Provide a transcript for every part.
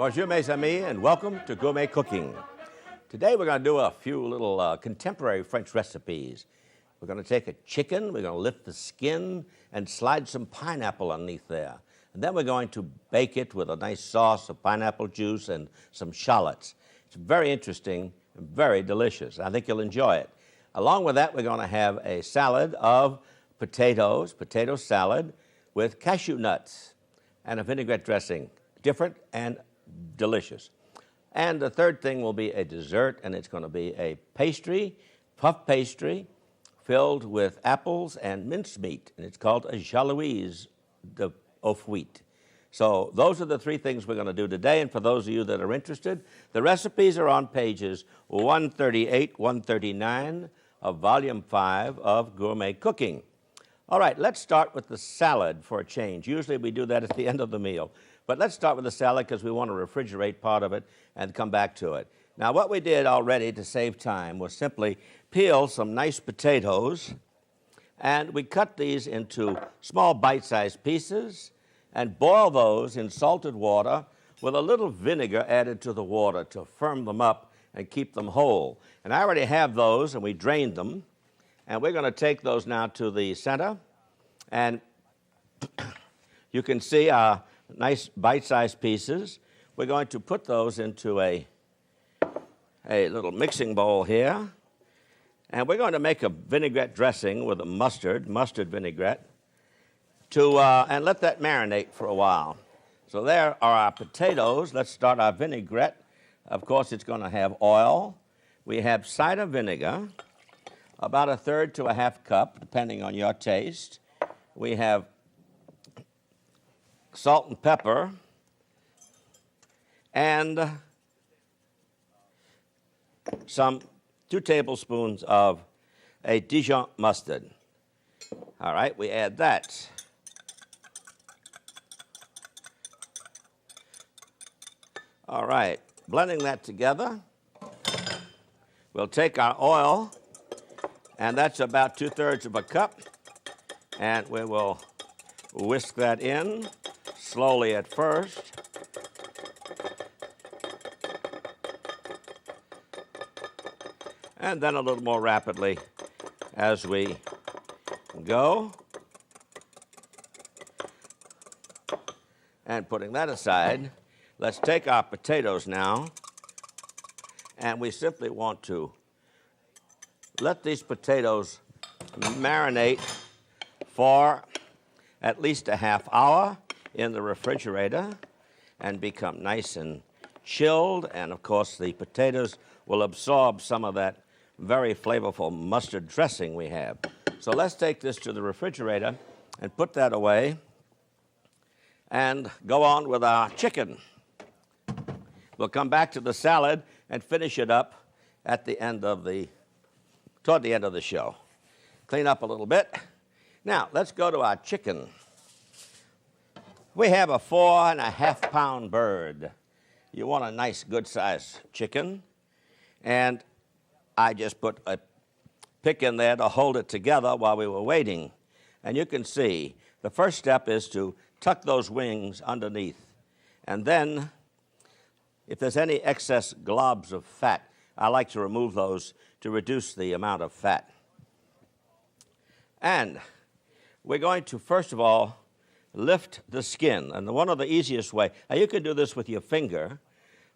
Bonjour, mes amis, and welcome to Gourmet Cooking. Today we're going to do a few little contemporary French recipes. We're going to take a chicken, we're going to lift the skin, and slide some pineapple underneath there. And then we're going to bake it with a nice sauce of pineapple juice and some shallots. It's very interesting and very delicious. I think you'll enjoy it. Along with that, we're going to have a salad of potatoes, potato salad with cashew nuts and a vinaigrette dressing. Different and delicious. And the third thing will be a dessert, and it's going to be a pastry, puff pastry, filled with apples and mincemeat, and it's called a jalouise of wheat. So those are the three things we're going to do today, and for those of you that are interested, the recipes are on pages 138, 139 of Volume 5 of Gourmet Cooking. All right, let's start with the salad for a change. Usually we do that at the end of the meal. But let's start with the salad because we want to refrigerate part of it and come back to it. Now, what we did already to save time was simply peel some nice potatoes, and we cut these into small bite-sized pieces and boil those in salted water with a little vinegar added to the water to firm them up and keep them whole. And I already have those, and we drained them. And we're going to take those now to the center. And you can see our nice bite-sized pieces. We're going to put those into a little mixing bowl here. And we're going to make a vinaigrette dressing with a mustard vinaigrette, and let that marinate for a while. So there are our potatoes. Let's start our vinaigrette. Of course, it's going to have oil. We have cider vinegar, about a third to a half cup, depending on your taste. We have salt and pepper, and 2 tablespoons of a Dijon mustard. All right, we add that. All right, blending that together, we'll take our oil, and that's about 2/3 of a cup, and we will whisk that in slowly at first. And then a little more rapidly as we go. And putting that aside, let's take our potatoes now, and we simply want to let these potatoes marinate for at least a half hour in the refrigerator and become nice and chilled. And of course, the potatoes will absorb some of that very flavorful mustard dressing we have. So let's take this to the refrigerator and put that away and go on with our chicken. We'll come back to the salad and finish it up at the end of toward the end of the show. Clean up a little bit. Now, let's go to our chicken. We have a 4.5-pound bird. You want a nice, good-sized chicken. And I just put a pick in there to hold it together while we were waiting. And you can see the first step is to tuck those wings underneath. And then, if there's any excess globs of fat, I like to remove those to reduce the amount of fat. And we're going to, first of all, lift the skin. And one of the easiest way, now you can do this with your finger,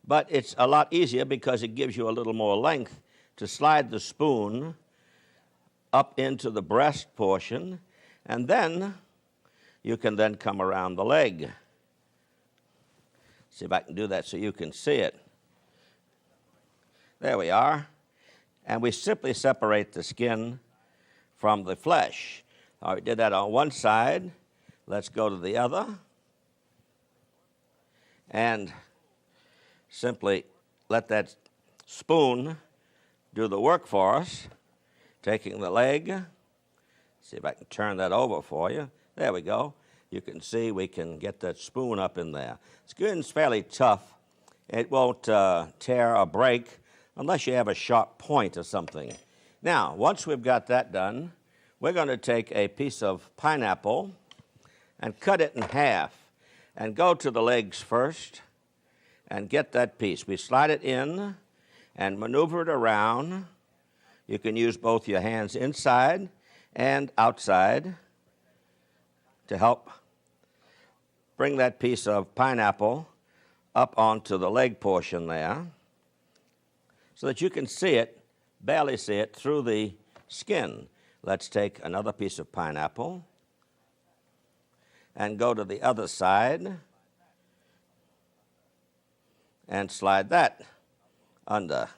but it's a lot easier because it gives you a little more length to slide the spoon up into the breast portion, and then you can then come around the leg. See if I can do that so you can see it. There we are. And we simply separate the skin from the flesh. All right, we did that on one side. Let's go to the other. And simply let that spoon do the work for us, taking the leg. See if I can turn that over for you. There we go. You can see we can get that spoon up in there. Skin's fairly tough. It won't tear or break unless you have a sharp point or something. Now, once we've got that done, we're going to take a piece of pineapple and cut it in half and go to the legs first and get that piece. We slide it in and maneuver it around. You can use both your hands inside and outside to help bring that piece of pineapple up onto the leg portion there so that you can see it, barely see it, through the skin. Let's take another piece of pineapple and go to the other side and slide that under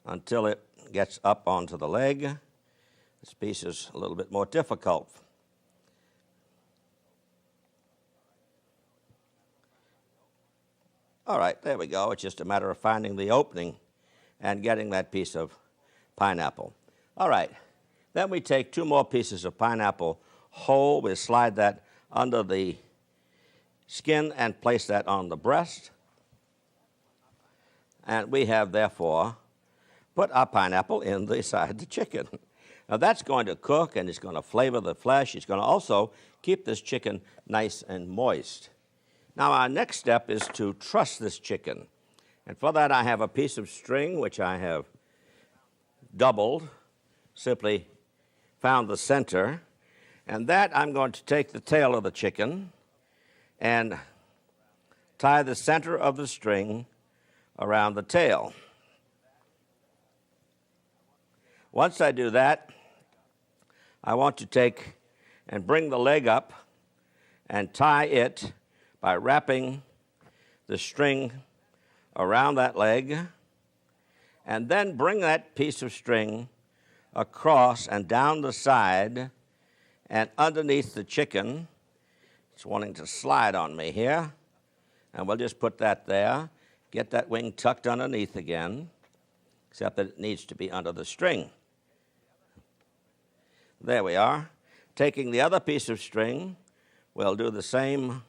until it gets up onto the leg. This piece is a little bit more difficult. All right, there we go. It's just a matter of finding the opening and getting that piece of pineapple. All right, then we take 2 more pieces of pineapple whole. We slide that under the skin and place that on the breast. And we have, therefore, put our pineapple inside the chicken. Now, that's going to cook, and it's going to flavor the flesh. It's going to also keep this chicken nice and moist. Now, our next step is to truss this chicken. And for that, I have a piece of string, which I have doubled, simply found the center. And that, I'm going to take the tail of the chicken and tie the center of the string around the tail. Once I do that, I want to take and bring the leg up and tie it by wrapping the string around that leg, and then bring that piece of string across and down the side and underneath the chicken. It's wanting to slide on me here, and we'll just put that there. Get that wing tucked underneath again, except that it needs to be under the string. There we are. Taking the other piece of string, we'll do the same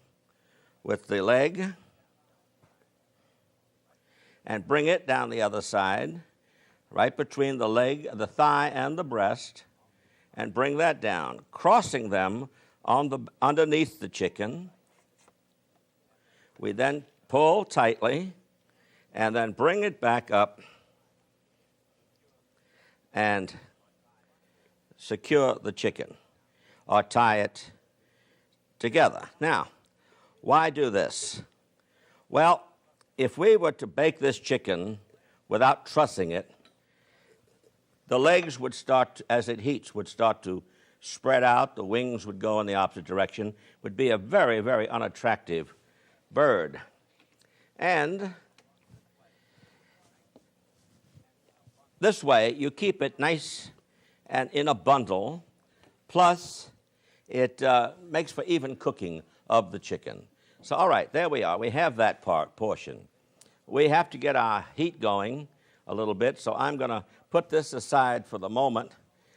with the leg and bring it down the other side, right between the leg, the thigh, and the breast, and bring that down, crossing them underneath the chicken. We then pull tightly and then bring it back up and secure the chicken or tie it together. Now, why do this? Well, if we were to bake this chicken without trussing it, the legs would start, as it heats, would start to spread out. The wings would go in the opposite direction. Would be a very, very unattractive bird. And this way, you keep it nice and in a bundle, plus it makes for even cooking of the chicken. So, all right, there we are. We have that portion. We have to get our heat going a little bit, so I'm going to put this aside for the moment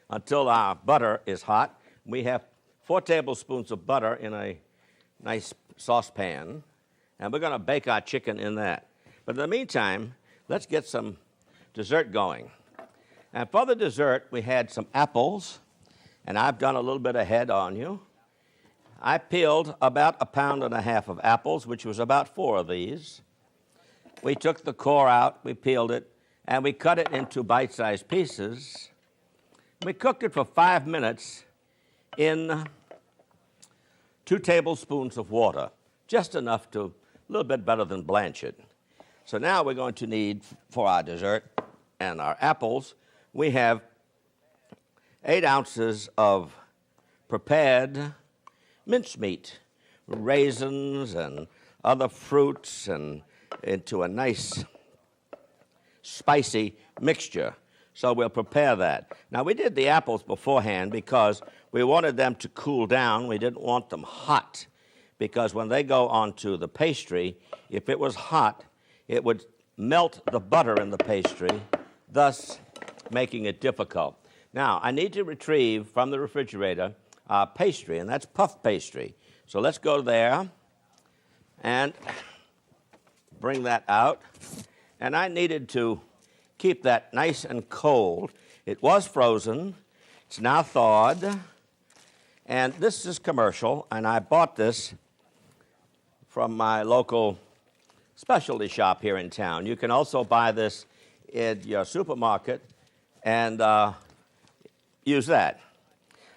until our butter is hot. We have 4 tablespoons of butter in a nice saucepan, and we're going to bake our chicken in that. But in the meantime, let's get some dessert going. And for the dessert, we had some apples, and I've done a little bit ahead on you. I peeled about 1.5 pounds of apples, which was about 4 of these. We took the core out, we peeled it, and we cut it into bite-sized pieces. We cooked it for 5 minutes in 2 tablespoons of water, just enough to, a little bit better than blanch it. So now we're going to need, for our dessert and our apples, we have 8 ounces of prepared mincemeat, raisins and other fruits, and into a nice spicy mixture. So we'll prepare that. Now, we did the apples beforehand because we wanted them to cool down. We didn't want them hot, because when they go onto the pastry, if it was hot, it would melt the butter in the pastry, thus making it difficult. Now, I need to retrieve from the refrigerator our pastry, and that's puff pastry. So let's go there and bring that out. And I needed to keep that nice and cold. It was frozen. It's now thawed. And this is commercial, and I bought this from my local specialty shop here in town. You can also buy this in your supermarket and use that.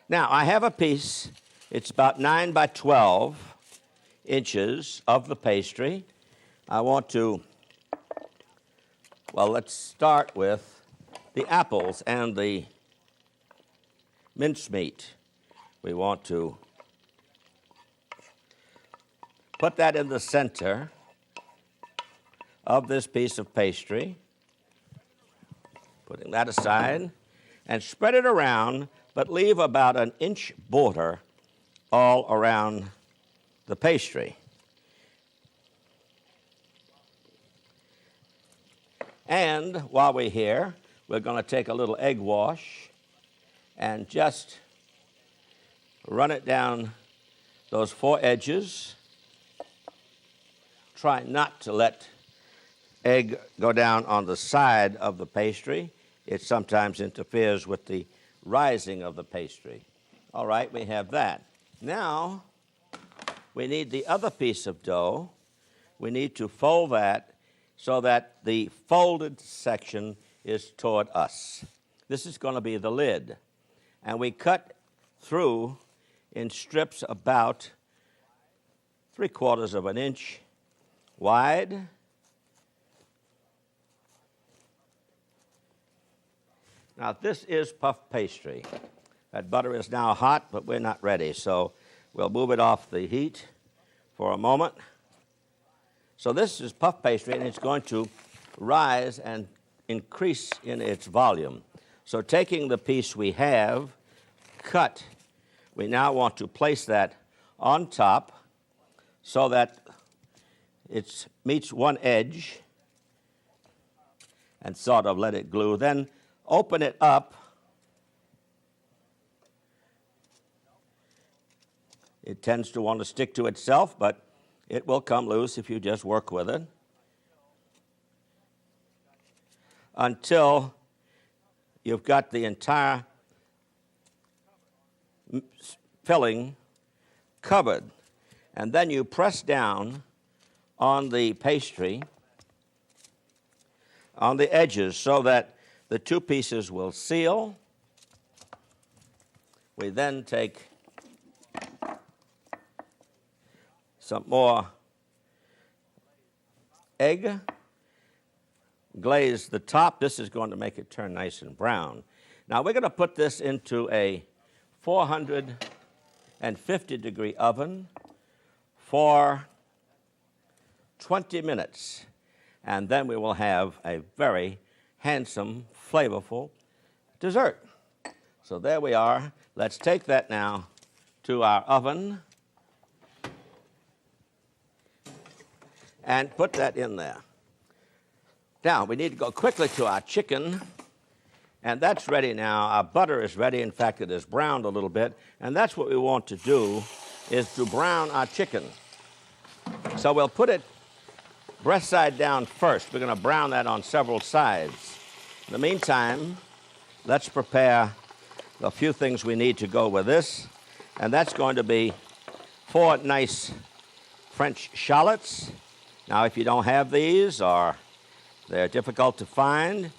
Now, I have a piece. It's about 9 by 12 inches of the pastry. I want to, well, let's start with the apples and the mincemeat. We want to put that in the center of this piece of pastry, putting that aside, and spread it around, but leave about an inch border all around the pastry. And while we're here, we're going to take a little egg wash and just run it down those 4 edges. Try not to let egg go down on the side of the pastry. It sometimes interferes with the rising of the pastry. All right, we have that. Now, we need the other piece of dough. We need to fold that so that the folded section is toward us. This is going to be the lid. And we cut through in strips about 3/4 of an inch wide. Now, this is puff pastry. That butter is now hot, but we're not ready, so we'll move it off the heat for a moment. So this is puff pastry, and it's going to rise and increase in its volume. So taking the piece we have cut, we now want to place that on top so that it meets one edge and sort of let it glue. Then open it up. It tends to want to stick to itself, but it will come loose if you just work with it until you've got the entire filling covered. And then you press down on the pastry, on the edges, so that the 2 pieces will seal. We then take some more egg, glaze the top. This is going to make it turn nice and brown. Now we're going to put this into a 450-degree oven for 20 minutes. And then we will have a very handsome, flavorful dessert. So there we are. Let's take that now to our oven and put that in there. Now, we need to go quickly to our chicken, and that's ready now. Our butter is ready. In fact, it is browned a little bit, and that's what we want to do, is to brown our chicken. So we'll put it breast side down first. We're going to brown that on several sides. In the meantime, let's prepare a few things we need to go with this, and that's going to be 4 nice French shallots. Now, if you don't have these or they're difficult to find,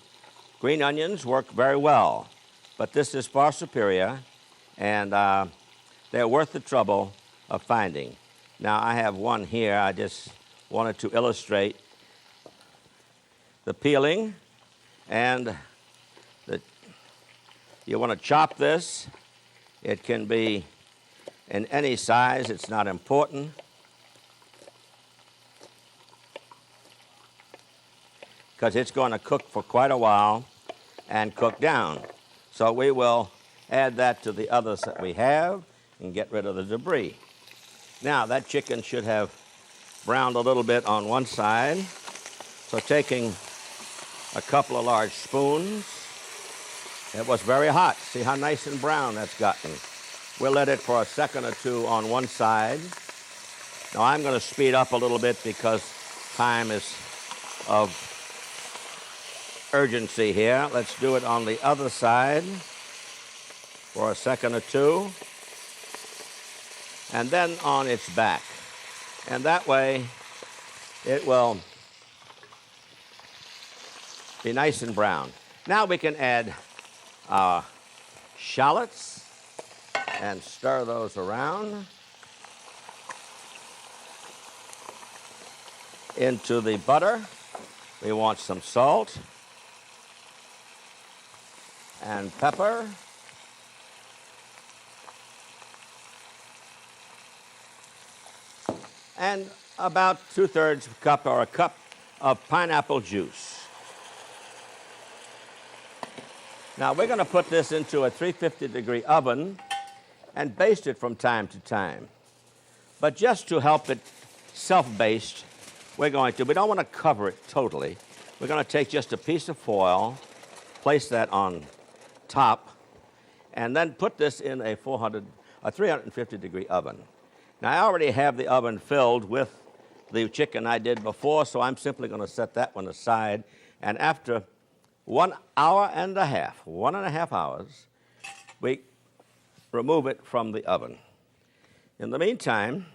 green onions work very well, but this is far superior, and they're worth the trouble of finding. Now, I have one here. I just wanted to illustrate the peeling, and you want to chop this. It can be in any size. It's not important. Because it's going to cook for quite a while and cook down. So we will add that to the others that we have and get rid of the debris. Now, that chicken should have browned a little bit on one side. So taking a couple of large spoons, it was very hot. See how nice and brown that's gotten. We'll let it for a second or 2 on one side. Now, I'm going to speed up a little bit because time is of urgency here. Let's do it on the other side for a second or 2, and then on its back. And that way it will be nice and brown. Now we can add our shallots and stir those around into the butter. We want some salt and pepper. And about 2/3 cup or a cup of pineapple juice. Now we're going to put this into a 350-degree oven and baste it from time to time. But just to help it self-baste, we don't want to cover it totally. We're going to take just a piece of foil, place that on top, and then put this in a 350-degree oven. Now, I already have the oven filled with the chicken I did before, so I'm simply going to set that one aside. And after 1.5 hours, we remove it from the oven. In the meantime,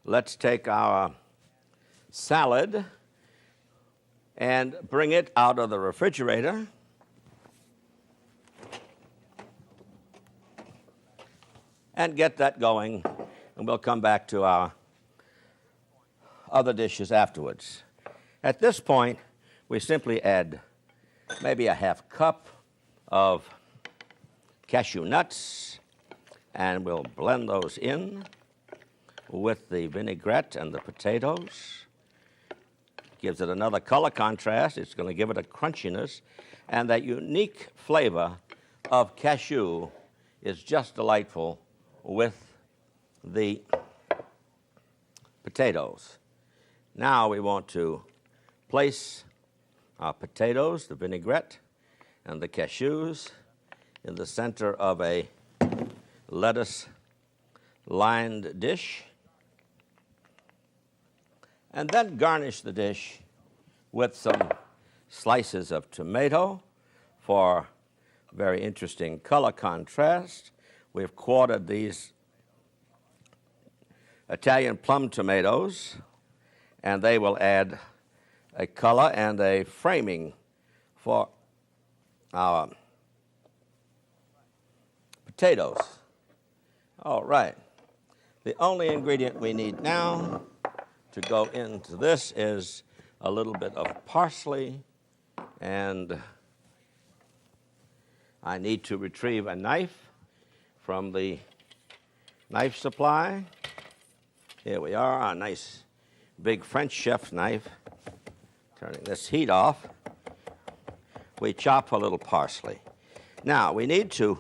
let's take our salad and bring it out of the refrigerator. And get that going, and we'll come back to our other dishes afterwards. At this point, we simply add maybe a 1/2 cup of cashew nuts, and we'll blend those in with the vinaigrette and the potatoes. Gives it another color contrast. It's going to give it a crunchiness, and that unique flavor of cashew is just delightful with the potatoes. Now we want to place our potatoes, the vinaigrette, and the cashews in the center of a lettuce-lined dish, and then garnish the dish with some slices of tomato for very interesting color contrast. We've quartered these Italian plum tomatoes, and they will add a color and a framing for our potatoes. All right. The only ingredient we need now to go into this is a little bit of parsley, and I need to retrieve a knife from the knife supply. Here we are, a nice big French chef knife. Turning this heat off, we chop a little parsley. Now, we need to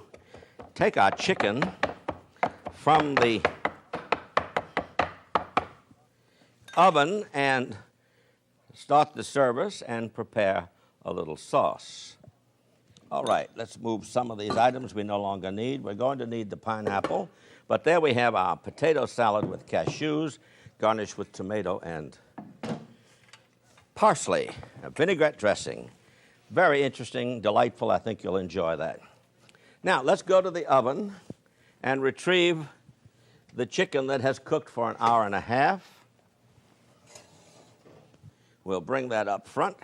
take our chicken from the oven and start the service and prepare a little sauce. All right, let's move some of these items we no longer need. We're going to need the pineapple, but there we have our potato salad with cashews, garnished with tomato and parsley, a vinaigrette dressing. Very interesting, delightful. I think you'll enjoy that. Now, let's go to the oven and retrieve the chicken that has cooked for 1.5 hours. We'll bring that up front.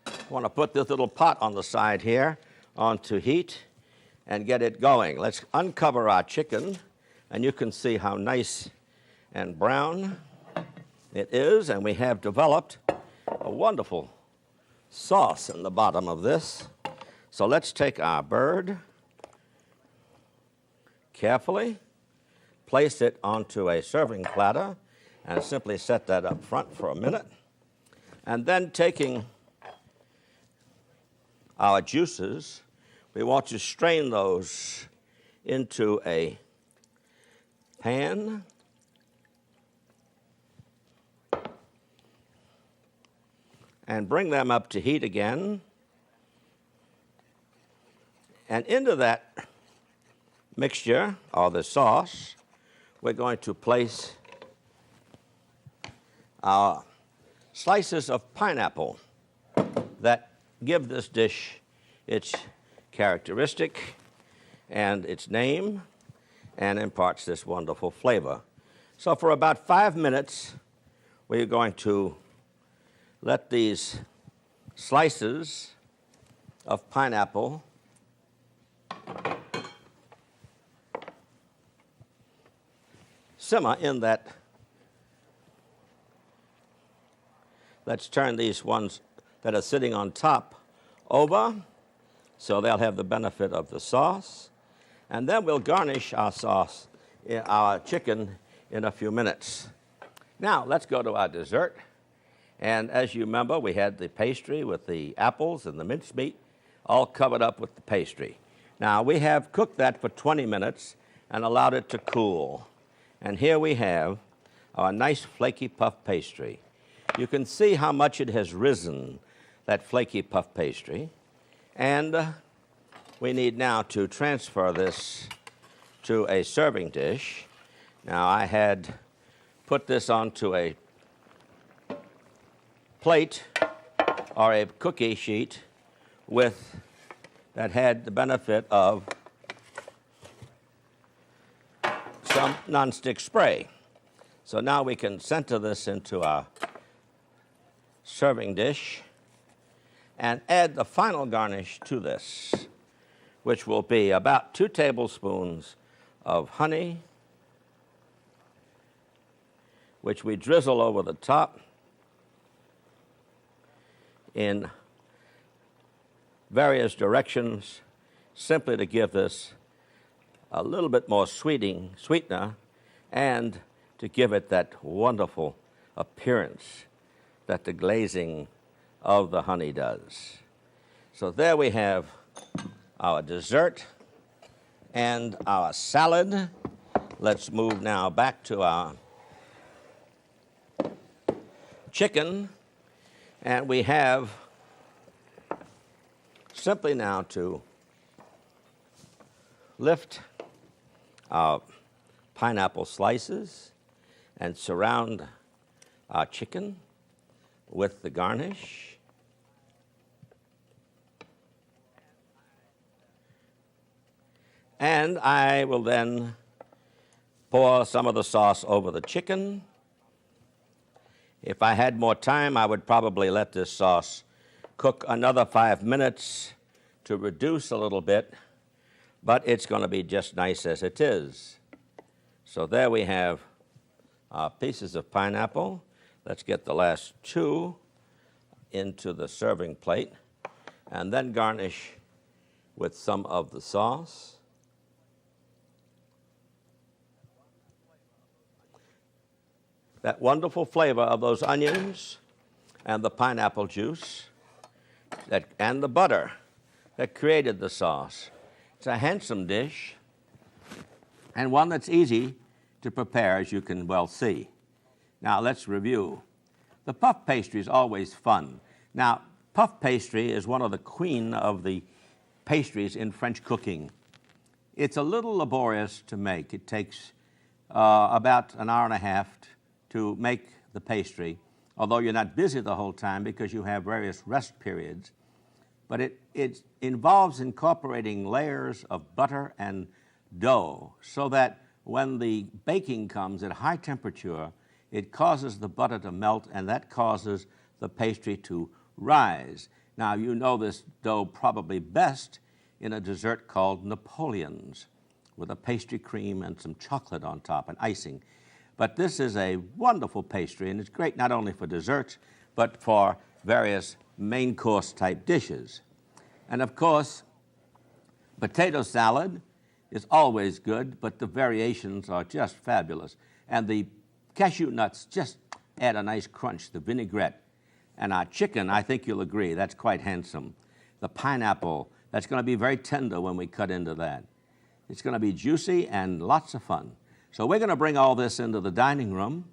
I want to put this little pot on the side here onto heat and get it going. Let's uncover our chicken, and you can see how nice and brown it is, and we have developed a wonderful sauce in the bottom of this. So let's take our bird, carefully place it onto a serving platter, and simply set that up front for a minute. And then taking our juices, we want to strain those into a pan. And bring them up to heat again. And into that mixture, or the sauce, we're going to place our slices of pineapple that give this dish its characteristic and its name, and imparts this wonderful flavor. So for about 5 minutes, we're going to let these slices of pineapple simmer in that. Let's turn these ones that are sitting on top over so they'll have the benefit of the sauce. And then we'll garnish our sauce, our chicken, in a few minutes. Now, let's go to our dessert. And as you remember, we had the pastry with the apples and the mincemeat all covered up with the pastry. Now, we have cooked that for 20 minutes and allowed it to cool. And here we have our nice flaky puff pastry. You can see how much it has risen, that flaky puff pastry. And we need now to transfer this to a serving dish. Now, I had put this onto a plate or a cookie sheet that had the benefit of some nonstick spray. So now we can center this into our serving dish and add the final garnish to this, which will be about 2 tablespoons of honey, which we drizzle over the top in various directions, simply to give this a little bit more sweetener, and to give it that wonderful appearance that the glazing of the honey does. So there we have our dessert and our salad. Let's move now back to our chicken, and we have simply now to lift our pineapple slices and surround our chicken with the garnish. And I will then pour some of the sauce over the chicken. If I had more time, I would probably let this sauce cook another 5 minutes to reduce a little bit, but it's going to be just nice as it is. So there we have our pieces of pineapple. Let's get the last 2 into the serving plate and then garnish with some of the sauce. That wonderful flavor of those onions and the pineapple juice and the butter that created the sauce. It's a handsome dish and one that's easy to prepare, as you can well see. Now, let's review. The puff pastry is always fun. Now, puff pastry is one of the queen of the pastries in French cooking. It's a little laborious to make. It takes about an hour and a half to make the pastry, although you're not busy the whole time because you have various rest periods. But it involves incorporating layers of butter and dough so that when the baking comes at high temperature, it causes the butter to melt, and that causes the pastry to rise. Now, you know this dough probably best in a dessert called Napoleon's, with a pastry cream and some chocolate on top and icing. But this is a wonderful pastry, and it's great not only for desserts, but for various main course type dishes. And of course, potato salad is always good, but the variations are just fabulous. And the cashew nuts just add a nice crunch, the vinaigrette. And our chicken, I think you'll agree, that's quite handsome. The pineapple, that's going to be very tender when we cut into that. It's going to be juicy and lots of fun. So we're going to bring all this into the dining room,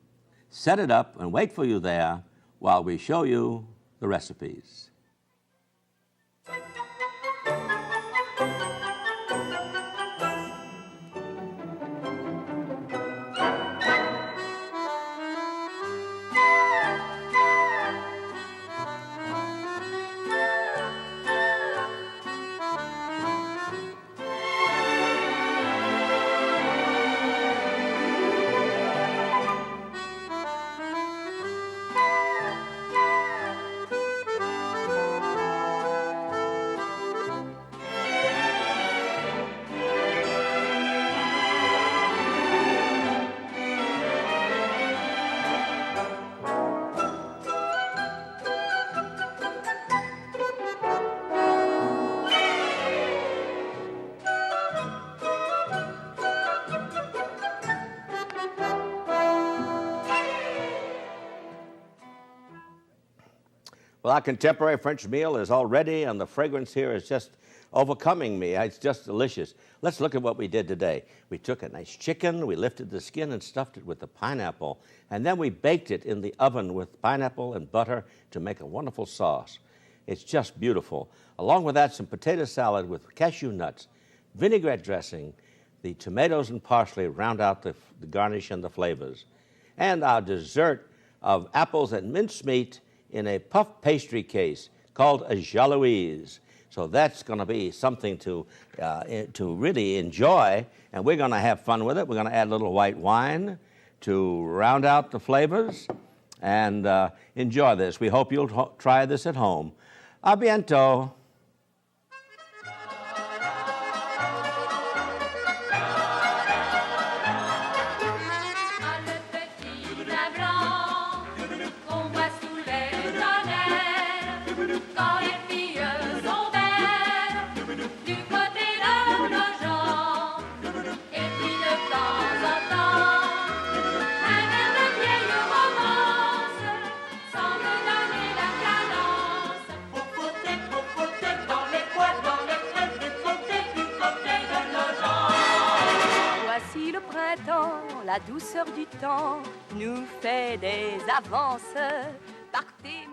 set it up, and wait for you there while we show you the recipes. Well, our contemporary French meal is all ready, and the fragrance here is just overcoming me. It's just delicious. Let's look at what we did today. We took a nice chicken, we lifted the skin and stuffed it with the pineapple, and then we baked it in the oven with pineapple and butter to make a wonderful sauce. It's just beautiful. Along with that, some potato salad with cashew nuts, vinaigrette dressing, the tomatoes and parsley round out the garnish and the flavors, and our dessert of apples and mincemeat in a puff pastry case called a jalouse. So that's going to be something to really enjoy, and we're going to have fun with it. We're going to add a little white wine to round out the flavors and enjoy this. We hope you'll try this at home. A bientôt. La douceur du temps nous fait des avances. Partez